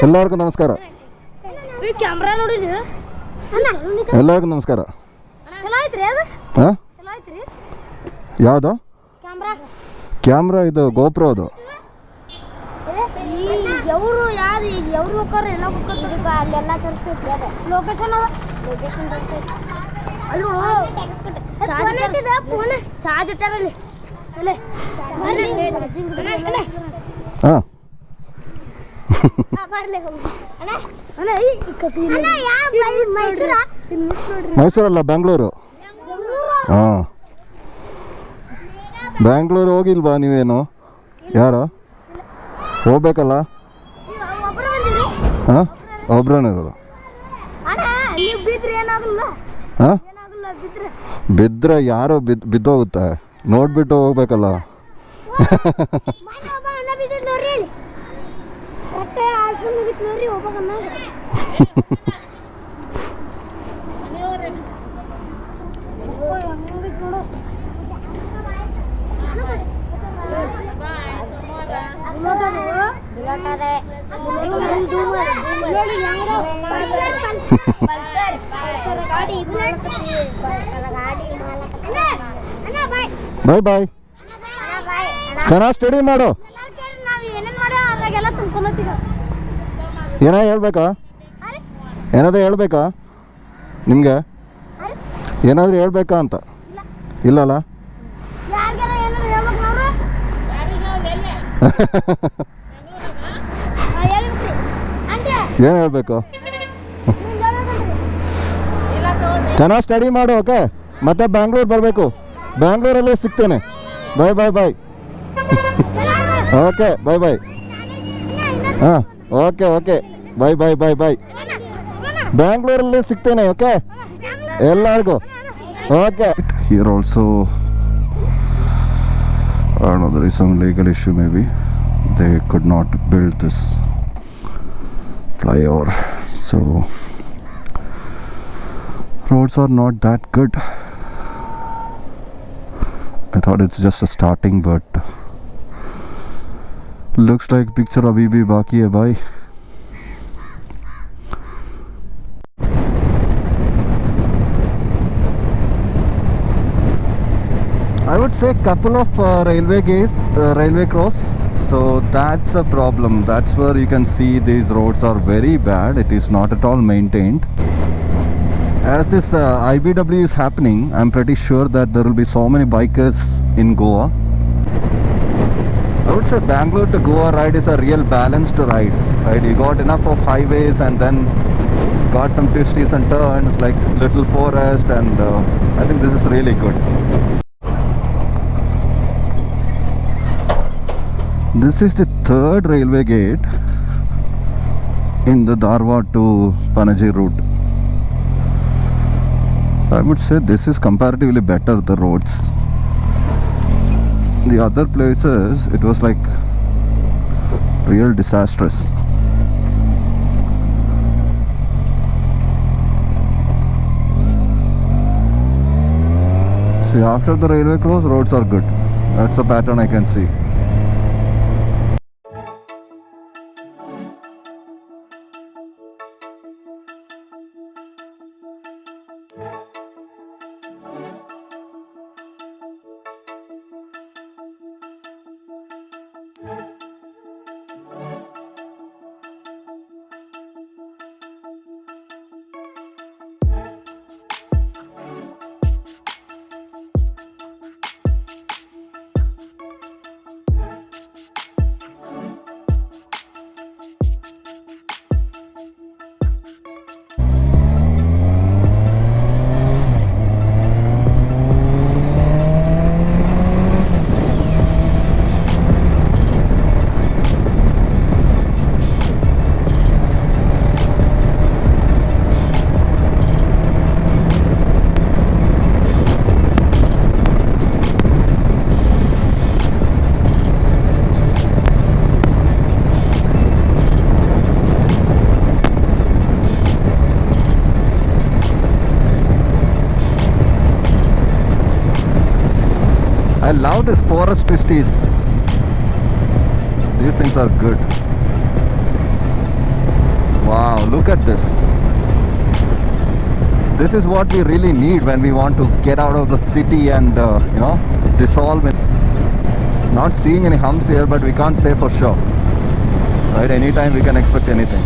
ಎಲ್ಲರಿಗೂ ನಮಸ್ಕಾರ. ಎಲ್ಲರಿಗೂ ನಮಸ್ಕಾರ. ಹಾಂ, ಯಾವುದು ಕ್ಯಾಮ್ರಾ? ಇದು ಗೋಪ್ರೋ. ಅದು ಚಾರ್ಜ್ ಇಟ್ಟಾರಲ್ಲಿ. ಹಾಂ, ಮೈಸೂರಲ್ಲ, ಬ್ಯಾಂಗ್ಳೂರು. ಹಾಂ, ಬ್ಯಾಂಗ್ಳೂರು ಹೋಗಿಲ್ವಾ ನೀವೇನು? ಯಾರು ಹೋಗ್ಬೇಕಲ್ಲ? ಹಾಂ, ಒಬ್ರೇ ಇರೋದು. ಹಾಂ, ಬಿದ್ದರೆ ಯಾರೋ ಬಿದ್ದೋಗುತ್ತೆ, ನೋಡ್ಬಿಟ್ಟು ಹೋಗ್ಬೇಕಲ್ಲ. ಬಾಯ್ ಬಾಯ್. ಚೆನ್ನಾಗಿ ಸ್ಟಡಿ ಮಾಡು. ಏನೋ ಹೇಳ್ಬೇಕಾ? ಏನಾದರೂ ಹೇಳ್ಬೇಕಾ ನಿಮಗೆ? ಏನಾದರೂ ಹೇಳ್ಬೇಕಾ ಅಂತ? ಇಲ್ಲಲ್ಲ. ಏನು ಹೇಳಬೇಕು? ಚೆನ್ನಾಗಿ ಸ್ಟಡಿ ಮಾಡು. ಓಕೆ, ಮತ್ತೆ ಬ್ಯಾಂಗ್ಳೂರು ಬರಬೇಕು. ಬ್ಯಾಂಗ್ಳೂರಲ್ಲಿ ಸಿಗ್ತೇನೆ. ಬಾಯ್ ಬಾಯ್ ಬಾಯ್. ಓಕೆ, ಬಾಯ್ ಬಾಯ್. ಹಾಂ, ಓಕೆ ಓಕೆ, ಬಾಯ್ ಬಾಯ್ ಬಾಯ್ ಬಾಯ್. ಬ್ಯಾಂಗ್ಳೂರಲ್ಲಿ ಸಿಗ್ತೇನೆ. ಓಕೆ, ಎಲ್ಲರಿಗೂ okay. Here also, I don't know, there is some legal issue maybe. They could not build this flyover, so roads are not that good. I thought it's just a starting, but looks like picture abhi bhi baki hai bhai. I would say couple of railway gates, railway cross. So that's a problem. That's where you can see these roads are very bad. It is not at all maintained. As this IBW is happening, I'm pretty sure that there will be so many bikers in Goa. I would say Bangalore to Goa ride is a real balanced ride. Right, you got enough of highways and then got some twists and turns like little forest, and I think this is really good. This is the third railway gate in the Dharwad to Panaji route. I would say this is comparatively better, the roads. The other places, it was like real disastrous. See, after the railway cross, roads are good. That's the pattern I can see. I love this forest twisties. These things are good. Wow, look at this. This is what we really need when we want to get out of the city and dissolve in. Not seeing any humps here, but we can't say for sure. Right, anytime we can expect anything.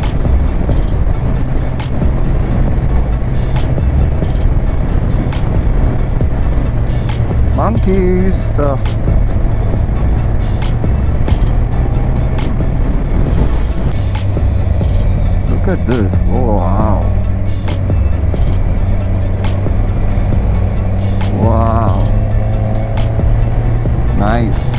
Monkeys. Look at this. Oh, wow. Wow. Nice.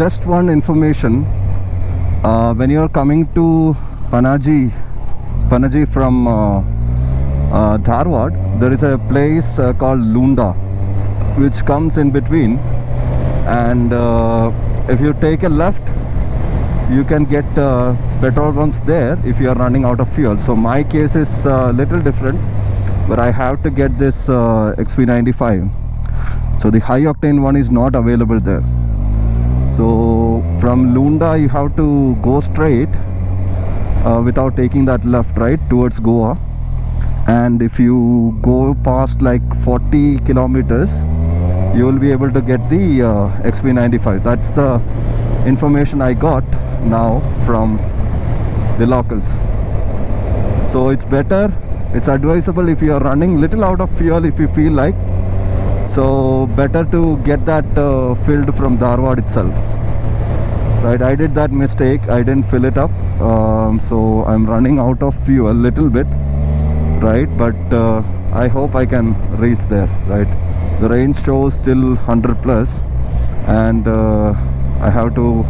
Just one information, when you are coming to Panaji from Dharwad, there is a place called Lunda which comes in between, and if you take a left you can get petrol pumps there if you are running out of fuel. So my case is a little different, but I have to get this XP95, so the high octane one is not available there. So from Lunda you have to go straight without taking that left, right, towards Goa. And if you go past like 40 kilometers, you will be able to get the XP95. That's the information I got now from the locals. So it's better, it's advisable if you are running little out of fuel, if you feel like, so better to get that filled from Dharwad itself. Right, I did that mistake, I didn't fill it up, so I'm running out of fuel little bit, right, but I hope I can reach there, right. The range shows still 100 plus, and I have to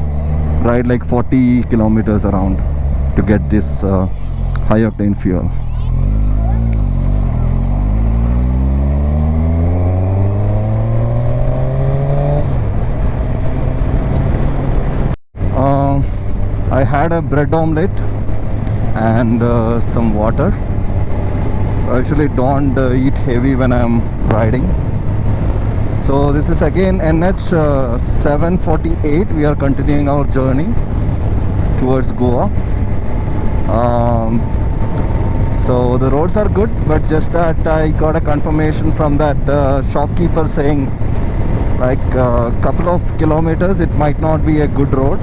ride like 40 kilometers around to get this high octane fuel. I had a bread omelette and some water. I usually don't eat heavy when I'm riding. So this is again NH 748. We are continuing our journey towards Goa. So the roads are good, but just that I got a confirmation from that shopkeeper saying like a couple of kilometers it might not be a good road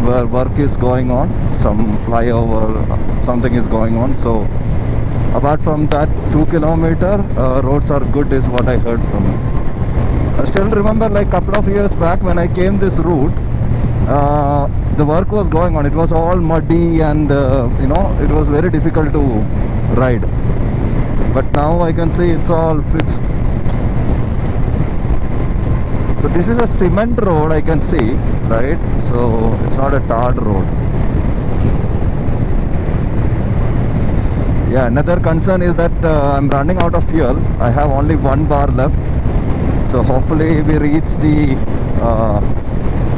where work is going on, some flyover, something is going on. So apart from that 2 kilometer roads are good is what I heard from him. I still remember like couple of years back when I came this route, the work was going on, it was all muddy and it was very difficult to ride, but now I can see it's all fixed. So this is a cement road, I can see, right? So it's not a tarred road. Yeah, another concern is that I'm running out of fuel. I have only 1 bar left. So hopefully we reach the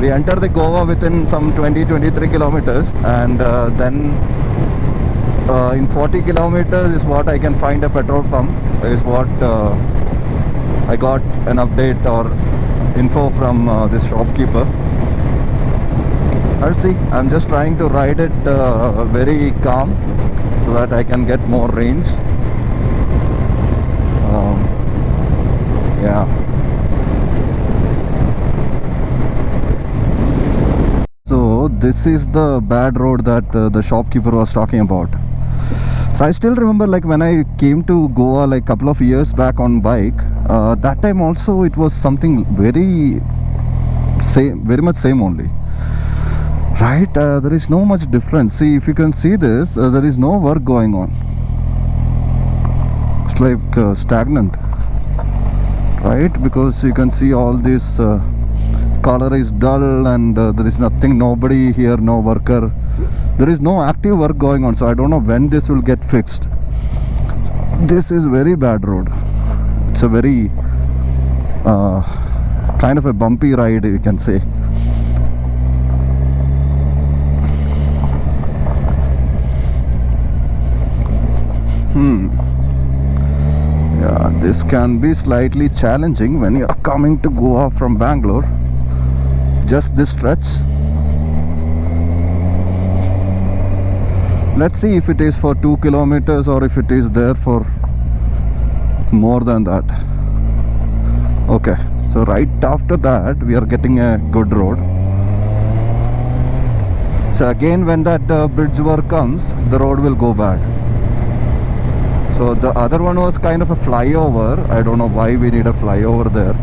we enter the Goa within some 20-23 kilometers, and then in 40 kilometers is what I can find a petrol pump, is what I got an update or info from this shopkeeper. I'll see. I'm just trying to ride it very calm so that I can get more range. Yeah. So this is the bad road that the shopkeeper was talking about. So I still remember like when I came to Goa like couple of years back on bike, that time also it was something very much same only, right? There is no much difference. See, if you can see this, there is no work going on. It's like stagnant, right? Because you can see all this color is dull, and there is nothing, nobody here, no worker. There is no active work going on, so I don't know when this will get fixed. This is very bad road. It's a very kind of a bumpy ride, you can say. Yeah, this can be slightly challenging when you are coming to Goa from Bangalore. Just this stretch. Let's see if it is for 2 kilometers or if it is there for more than that. Okay, so right after that we are getting a good road. So again, when that bridge work comes, the road will go bad. So the other one was kind of a flyover. I don't know why we need a flyover there.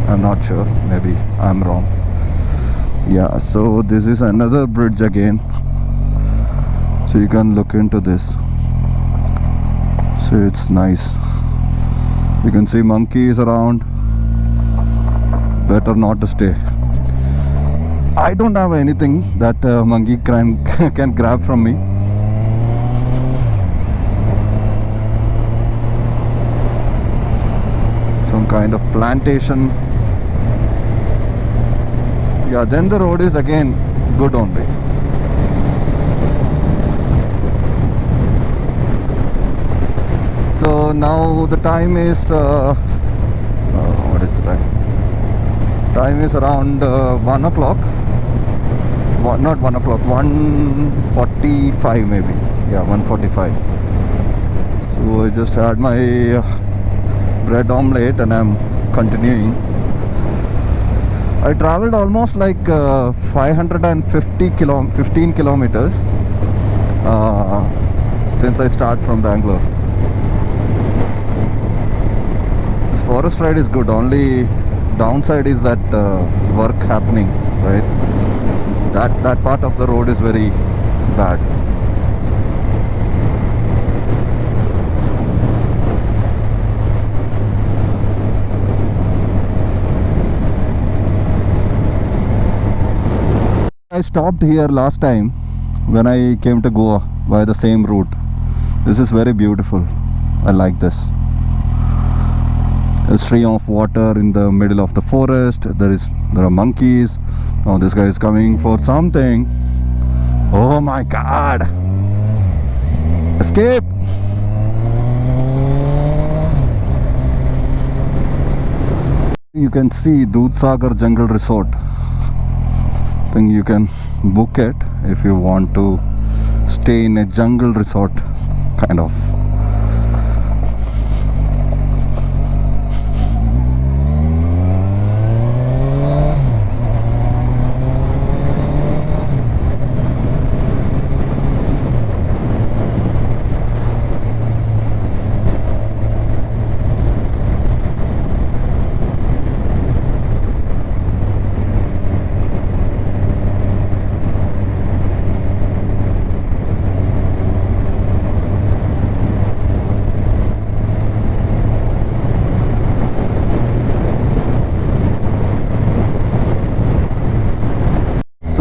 I'm not sure, maybe I'm wrong. Yeah, so this is another bridge again, so you can look into this. So it's nice. You can see monkeys around. Better not to stay. I don't have anything that monkey can grab from me. Some kind of plantation. Yeah, then the road is again good only. So now the time is what is the time? Time is around 1 o'clock. Not 1 o'clock, 1:45 maybe. Yeah, 1:45. So I just had my bread omelette and I'm continuing. I traveled almost like 15 kilometers since I start from Bangalore. This forest ride is good. Only downside is that work happening, right? That part of the road is very bad. I stopped here last time when I came to Goa by the same route. This is very beautiful. I like this. A stream of water in the middle of the forest. There are monkeys. Oh, this guy is coming for something. Oh my god! Escape! You can see Dudhsagar Jungle Resort. I think you can book it if you want to stay in a jungle resort, kind of.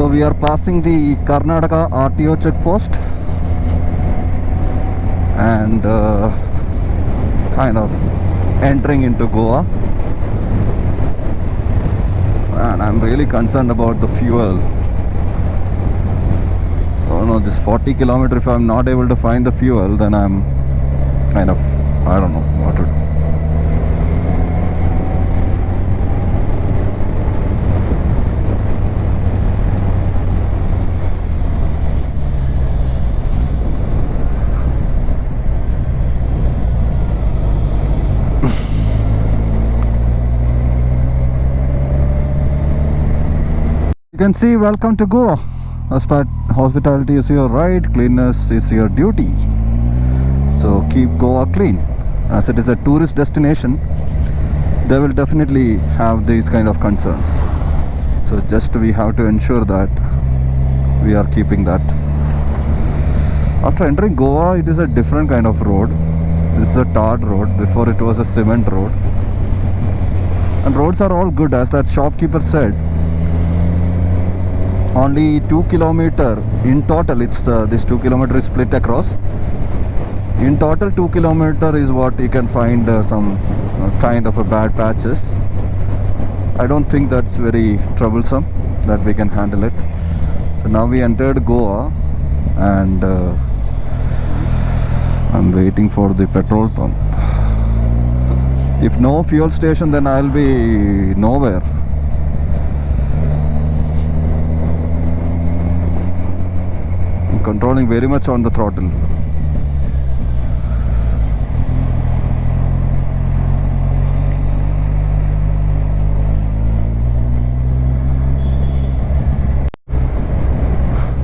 So we are passing the Karnataka RTO checkpost and kind of entering into Goa. And I'm really concerned about the fuel. Oh no, this 40 kilometer, if I'm not able to find the fuel, then I'm kind of, I don't know what to do. You can see, welcome to Goa. Hospitality is your right, cleanness is your duty. So keep Goa clean. As it is a tourist destination, they will definitely have these kind of concerns. So just we have to ensure that we are keeping that. After entering Goa, it is a different kind of road. This is a tarred road. Before it was a cement road. And roads are all good, as that shopkeeper said. Only 2 kilometer in total. It's this 2 kilometer is split across. In total 2 kilometer is what you can find some kind of a bad patches. I don't think that's very troublesome, that we can handle it. So now we entered Goa, and I'm waiting for the petrol pump. If no fuel station, then I'll be nowhere. I'm controlling very much on the throttle.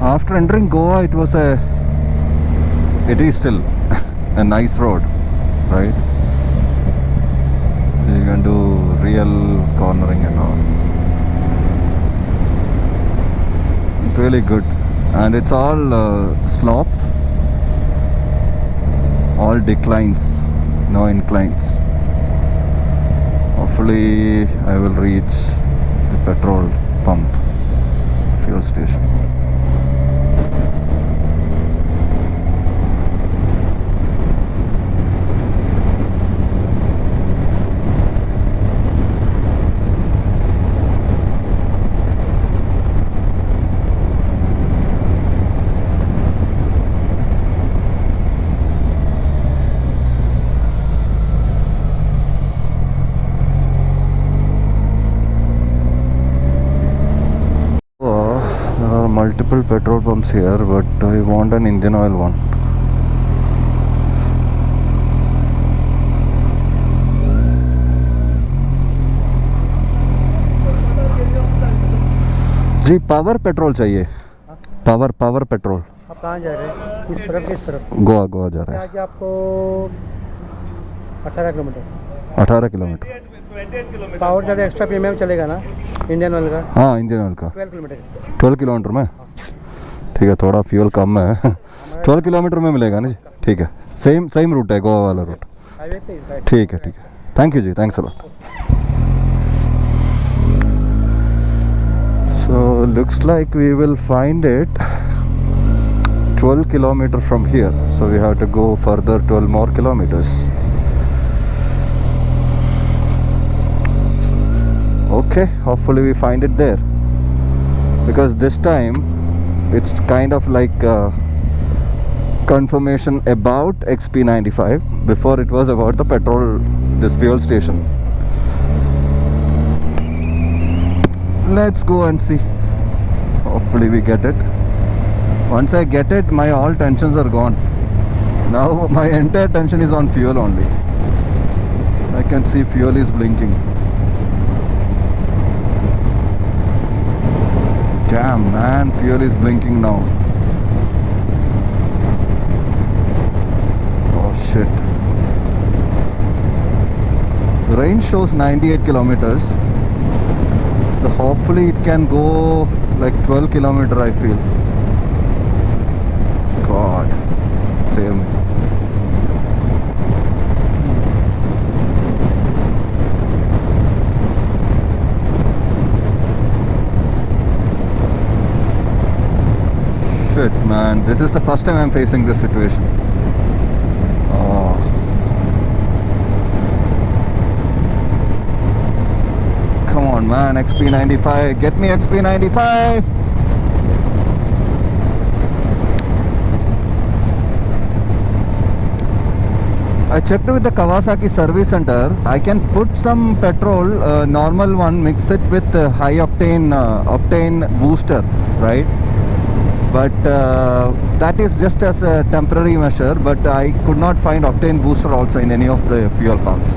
After entering Goa, it is still a nice road, right? You can do real cornering and all. It's really good, and it's all slope, all declines, no inclines. Hopefully I will reach the petrol pump, fuel station. Multiple petrol pumps here, but I want an Indian oil one. जी power petrol चाहिए. Power petrol. आप कहाँ जा रहे हैं? किस तरफ? गोवा जा रहे हैं. आगे आपको 18 किलोमीटर. 18 किलोमीटर. पावर ज़्यादा एक्स्ट्रा प्रीमियम चलेगा ना इंडियन ऑयल का? हाँ, इंडियन ऑयल का 12 किलोमीटर. 12 किलोमीटर में. ठीक है, थोड़ा फ्यूल कम है. 12 किलोमीटर में मिलेगा ना जी. ठीक है, सेम रूट है, गोवा वाला रूट. ठीक है. Thank you ji, thanks a lot. So looks like we will find it 12 kilometer from here, so we have to go further 12 more kilometers. Okay, hopefully we find it there, because this time it's kind of like confirmation about XP95. Before it was about the this fuel station. Let's go and see. Hopefully we get it. Once I get it, my all tensions are gone. Now my entire tension is on fuel only. I can see fuel is blinking. Damn man, fuel is blinking now. Oh shit. The range shows 98 kilometers. So hopefully it can go like 12 kilometer, I feel. God save me. Shit man, this is the first time I'm facing this situation. Oh. Come on man, XP95, get me XP95. I checked with the Kawasaki service center. I can put some petrol, normal one, mix it with high octane booster, right? But that is just as a temporary measure, but I could not find octane booster also in any of the fuel pumps.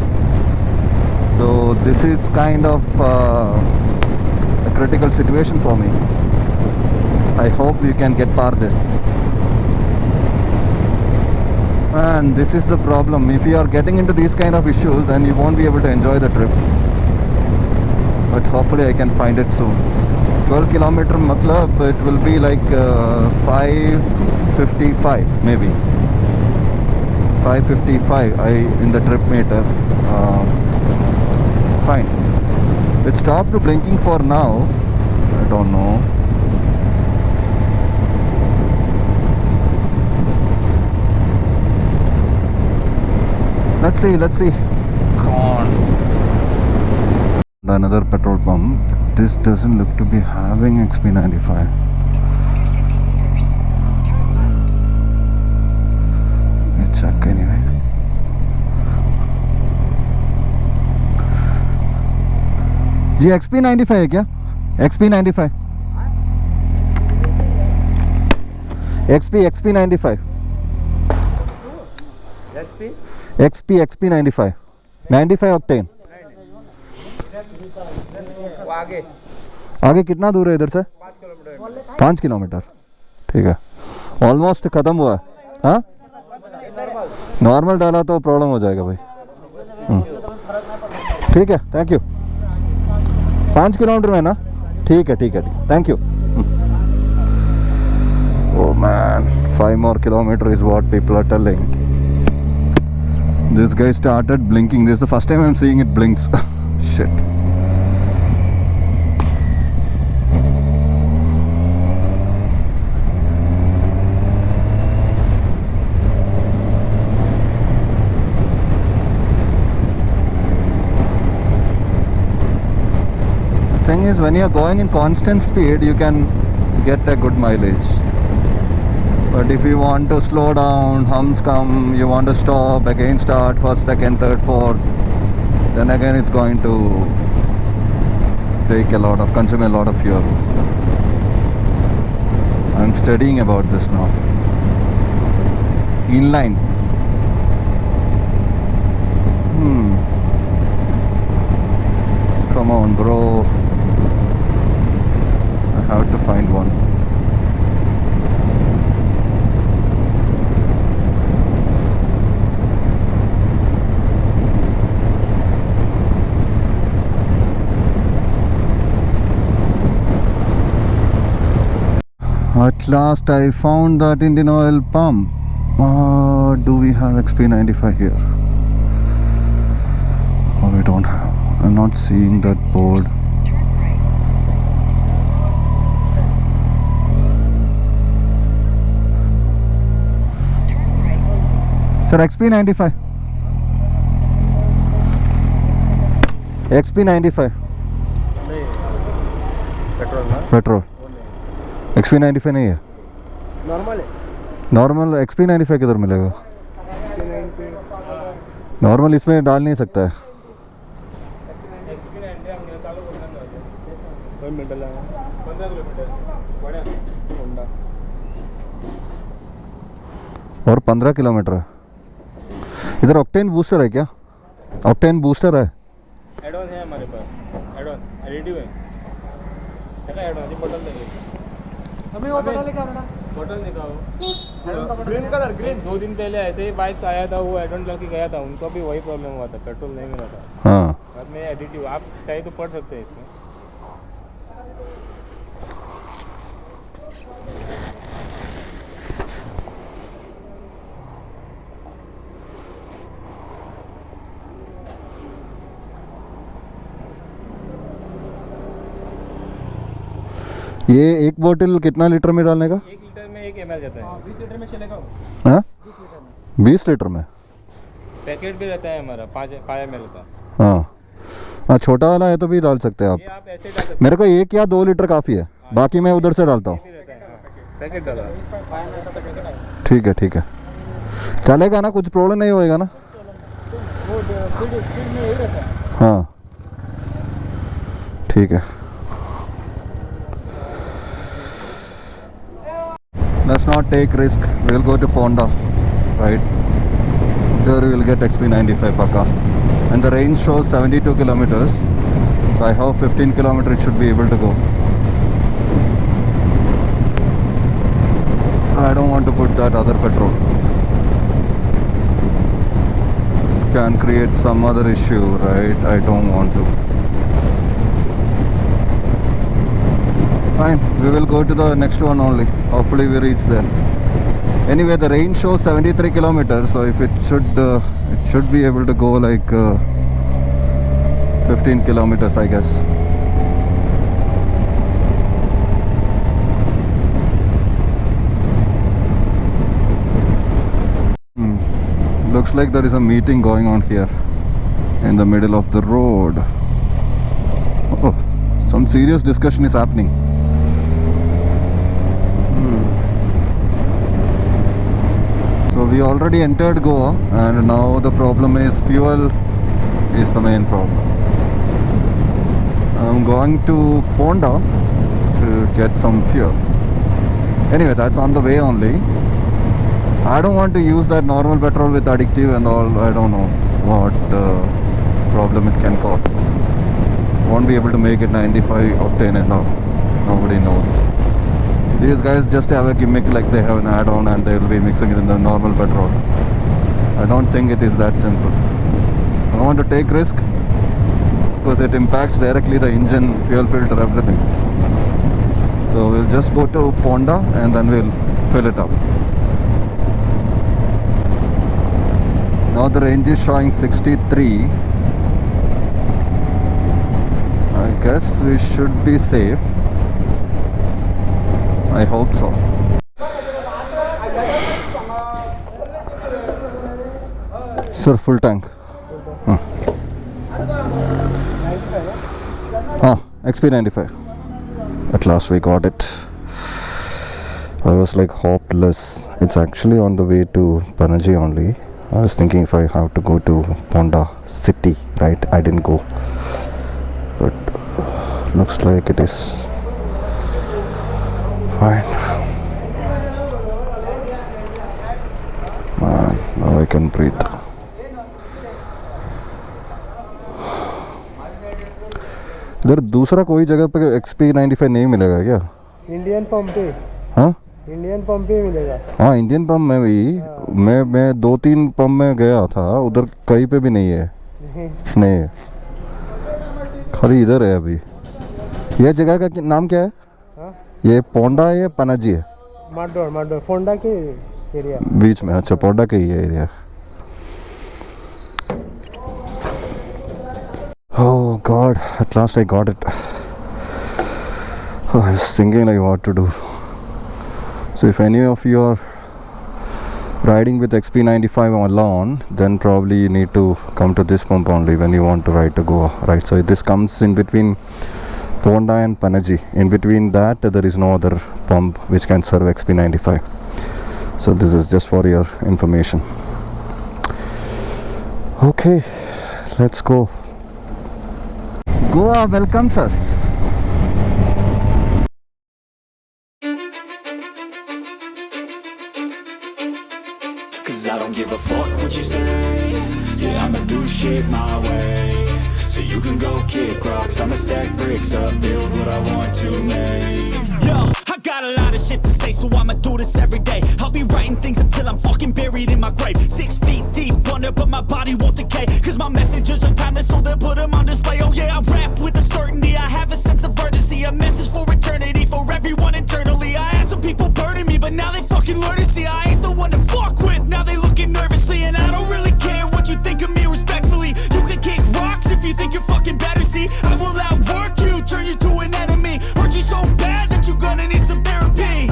So this is kind of a critical situation for me. I hope you can get past this. And this is the problem. If you are getting into these kind of issues, then you won't be able to enjoy the trip. But hopefully I can find it soon. 12 kilometer matlab it will be like 555 maybe. 555 in the trip meter. Fine. It stopped blinking for now. I don't know. Let's see, let's see. Come on. Another petrol pump. This doesn't look to be having XP95. Let's check anyway. जी XP95 है क्या? XP95 XP95 XP95 95 octane. आगे आगे कितना दूर है इधर से? 5 किलोमीटर। ठीक है, ऑलमोस्ट खत्म हुआ है। हाँ, नॉर्मल डाला तो प्रॉब्लम हो जाएगा भाई। ठीक है, थैंक यू। 5 किलोमीटर में ना? ठीक है ठीक है, thank you. Oh man, 5 more kilometers is what people are telling. This guy started blinking. This is the first time I'm seeing it blinks. Shit. Thing is, when you're going in constant speed, you can get a good mileage. But if you want to slow down, humps come, you want to stop, again start, first, second, third, fourth, then again it's going to consume a lot of fuel. I'm studying about this now. Inline. Come on, bro. I have to find one. At last I found that Indian oil pump. Do we have XP95 here? Oh, we don't have. I'm not seeing that board. Sir, XP95. XP95. Petrol XP95 नहीं है। Normal है। Normal XP95 किधर मिलेगा? Normal इसमें डाल नहीं सकता है। और 15 किलोमीटर है। इधर ऑक्टेन बूस्टर है क्या? ऑक्टेन बूस्टर है? एड ऑन है हमारे पास। एड ऑन एडिटिव है। देखा एड ऑन ये बोतल देखिए। अभी वो बोतल लेके आना। बोतल दिखाओ। Green colour green. 2 दिन पहले ऐसे ही बाइक आया था, वो एड ऑन लगा के गया था, उनको भी वही प्रॉब्लम हुआ था, पेट्रोल नहीं मिला था। हाँ, बाद में एडिटिव आप चाहे तो पढ़ सकते हैं इसमें। ये एक बोतल कितना लीटर में डालने का? 1 लीटर में 1 ml जाता है। 20 लीटर में चलेगा वो। हाँ, 20 लीटर में। पैकेट भी रहता है हमारा 5 ml का। हाँ, छोटा वाला है तो भी डाल सकते हैं आप। ये आप ऐसे डाल सकते मेरे को 1 या 2 लीटर काफ़ी है, बाकी मैं उधर से डालता हूँ। पैकेट डाला। ठीक है ठीक है, चलेगा ना? कुछ प्रॉब्लम नहीं होएगा ना? वो स्पीड में यही रहता है। हाँ ठीक है। Let's not take risk. We'll go to Ponda, right? There we will get XP95 Paka. And the range shows 72 kilometers. So I have 15 kilometers it should be able to go. I don't want to put that other petrol. Can create some other issue, right? I don't want to. Fine, we will go to the next one only. Hopefully we reach there. Anyway, the range shows 73 kilometers, so if it should be able to go like 15 kilometers, I guess. Looks looks like there is a meeting going on here in the middle of the road. Oh, some serious discussion is happening. So we already entered Goa, and now the problem is fuel is the main problem. I'm going to Ponda to get some fuel. Anyway, that's on the way only. I don't want to use that normal petrol with additive and all. I don't know what problem it can cause. Won't be able to make it 95 octane and all. Nobody knows. These guys just have a gimmick, like they have an add-on and they will be mixing it in the normal petrol. I don't think it is that simple. I don't want to take risk because it impacts directly the engine, fuel filter, everything. So we'll just go to Ponda and then we'll fill it up. Now the range is showing 63. I guess we should be safe. I hope so. Sir, full tank. XP95. At last we got it. I was like hopeless. It's actually on the way to Panaji only. I was thinking if I have to go to Ponda city, right? I didn't go. But looks like it is fine. Man, now I can breathe. इधर दूसरा कोई जगह पे XP95 नहीं मिलेगा क्या? Indian pump पे। हाँ? इंडियन पंप पे मिलेगा। हाँ, इंडियन पंप में भी मैं 2-3 पंप में गया था, उधर कहीं पे भी नहीं है। नहीं, खाली इधर है अभी। ये जगह का नाम क्या है? हाँ? ये पोंडा है या पनाजी है? माडोर पोंडा के एरिया बीच में। अच्छा, पोंडा का ही area. Oh God, at last I got it. I was thinking like what to do. So if any of you are riding with XP95 alone, then probably you need to come to this pump only when you want to ride to Goa, right? So this comes in between Ponda and Panaji. In between that there is no other pump which can serve XP95. So this is just for your information. Okay, let's go. Goa welcomes us. Cause I don't give a fuck what you say. Yeah, I'ma do shit my way. So you can go kick rocks, I'ma stack bricks up, build what I want to make. Yo, I got a lot of shit to say, so I'ma do this every day. I'll be writing things until I'm fucking buried in my grave. 6 feet deep under, but my body won't decay. Cause my messages are timeless, so they'll put them on display. Oh yeah, I rap with a certainty, I have a sense of urgency. A message for eternity, for everyone internally. I had some people burning me, but now they fucking learn to see I ain't the one to fuck with. Now they looking nervously, and I don't really care what you think of me respectfully. You can kick rocks if you think you're fucking better, see. I will outwork you, turn you to an enemy. Hurt you so bad that you're gonna need some therapy.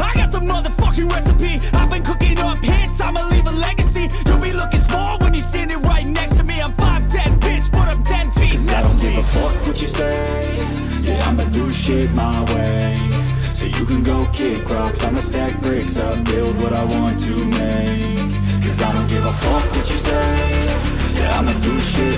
I got the motherfucking recipe. I've been cooking up hits, I'ma leave a legacy. You'll be looking small when you're standing right next to me. I'm 5'10", bitch, but I'm 10 feet. Cause I don't give a fuck what you say. Yeah, I'ma do shit my way. So you can go kick rocks, I'ma stack bricks up, build what I want to make. Cause I don't give a fuck what you say. Yeah, I'ma do shit